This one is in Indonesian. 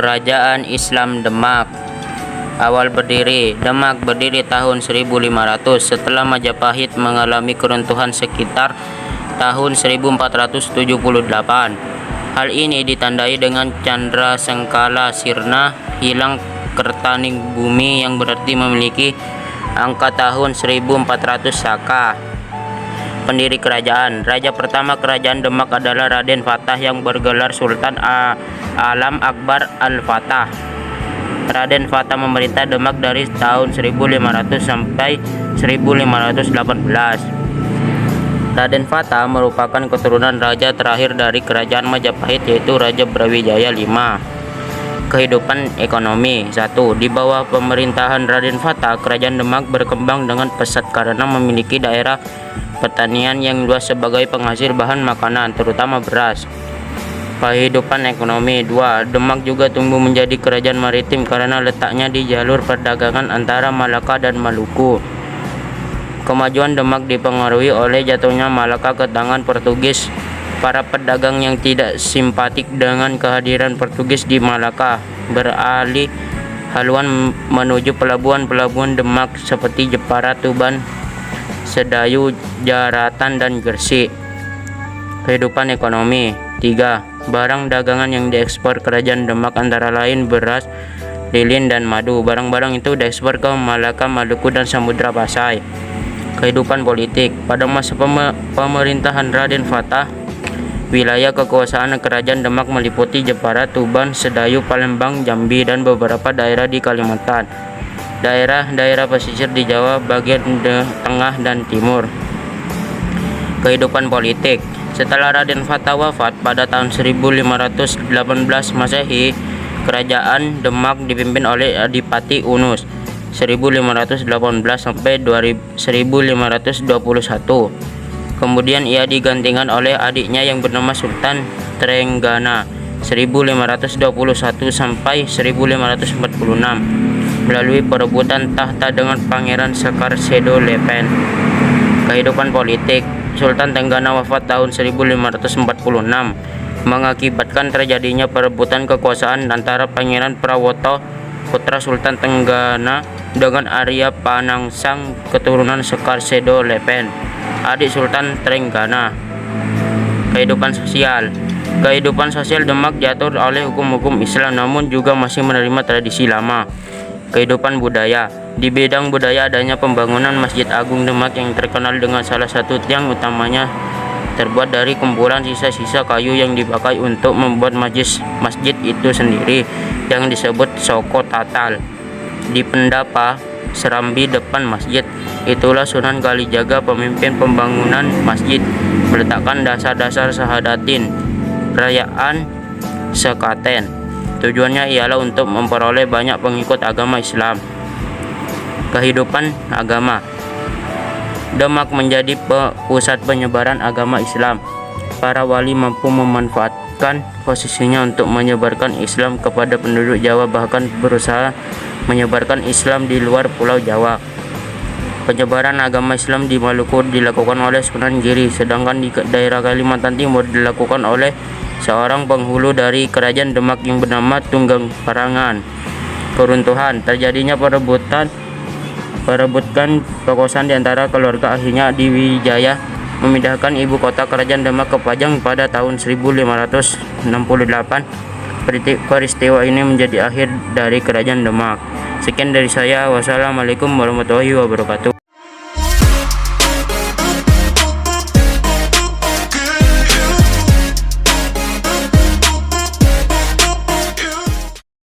Kerajaan Islam Demak. Awal berdiri, Demak berdiri tahun 1500 setelah Majapahit mengalami keruntuhan sekitar tahun 1478. Hal ini ditandai dengan candra sengkala sirna, hilang kertaning bumi yang berarti memiliki angka tahun 1400 Saka. Pendiri kerajaan, raja pertama kerajaan Demak adalah Raden Fatah yang bergelar Sultan Alam Akbar Al-Fatah. Raden Fatah memerintah Demak dari tahun 1500 sampai 1518. Raden Fatah merupakan keturunan raja terakhir dari kerajaan Majapahit, yaitu Raja Brawijaya V. Kehidupan ekonomi. 1. Di bawah pemerintahan Raden Fatah, kerajaan Demak berkembang dengan pesat karena memiliki daerah pertanian yang luas sebagai penghasil bahan makanan, terutama beras. Kehidupan ekonomi. 2. Demak juga tumbuh menjadi kerajaan maritim karena letaknya di jalur perdagangan antara Malaka dan Maluku. Kemajuan Demak dipengaruhi oleh jatuhnya Malaka ke tangan Portugis. Para pedagang yang tidak simpatik dengan kehadiran Portugis di Malaka beralih haluan menuju pelabuhan-pelabuhan Demak seperti Jepara, Tuban, Sedayu, Jaratan, dan Gresik. Kehidupan ekonomi. 3. Barang dagangan yang diekspor kerajaan Demak antara lain beras, lilin, dan madu. Barang-barang itu diekspor ke Malaka, Maluku, dan Samudra Pasai. Kehidupan politik. Pada masa pemerintahan Raden Fatah, wilayah kekuasaan kerajaan Demak meliputi Jepara, Tuban, Sedayu, Palembang, Jambi, dan beberapa daerah di Kalimantan. Daerah-daerah pesisir di Jawa bagian tengah dan timur. Kehidupan politik. Setelah Raden Fatah wafat pada tahun 1518 Masehi, kerajaan Demak dipimpin oleh Adipati Unus 1518 sampai 1521. Kemudian ia digantikan oleh adiknya yang bernama Sultan Trenggana 1521 sampai 1546 melalui perebutan tahta dengan Pangeran Sekar Sedo Lepen. Kehidupan politik. Sultan Trenggana wafat tahun 1546 mengakibatkan terjadinya perebutan kekuasaan antara Pangeran Prawoto, putra Sultan Trenggana, dengan Arya Panangsang, keturunan Sekar Sedo Lepen, adik Sultan Trenggana. Kehidupan sosial. Kehidupan sosial Demak diatur oleh hukum-hukum Islam namun juga masih menerima tradisi lama. Kehidupan budaya. Di bidang budaya adanya pembangunan Masjid Agung Demak yang terkenal dengan salah satu tiang utamanya terbuat dari kumpulan sisa-sisa kayu yang dipakai untuk membuat masjid itu sendiri yang disebut Soko Tatal. Di pendapa serambi depan masjid, itulah Sunan Kalijaga, pemimpin pembangunan masjid, meletakkan dasar-dasar Syahadatin perayaan Sekaten. Tujuannya ialah untuk memperoleh banyak pengikut agama Islam. Kehidupan agama. Demak menjadi pusat penyebaran agama Islam. Para wali mampu memanfaatkan posisinya untuk menyebarkan Islam kepada penduduk Jawa, bahkan berusaha menyebarkan Islam di luar Pulau Jawa. Penyebaran agama Islam di Maluku dilakukan oleh Sunan Giri, sedangkan di daerah Kalimantan Timur dilakukan oleh seorang penghulu dari kerajaan Demak yang bernama Tunggang Parangan. Keruntuhan. Terjadinya perebutkan kekuasaan di antara keluarga, akhirnya Diwijaya memindahkan ibu kota kerajaan Demak ke Pajang pada tahun 1568. Peristiwa ini menjadi akhir dari kerajaan Demak. Sekian dari saya. Wassalamualaikum warahmatullahi wabarakatuh.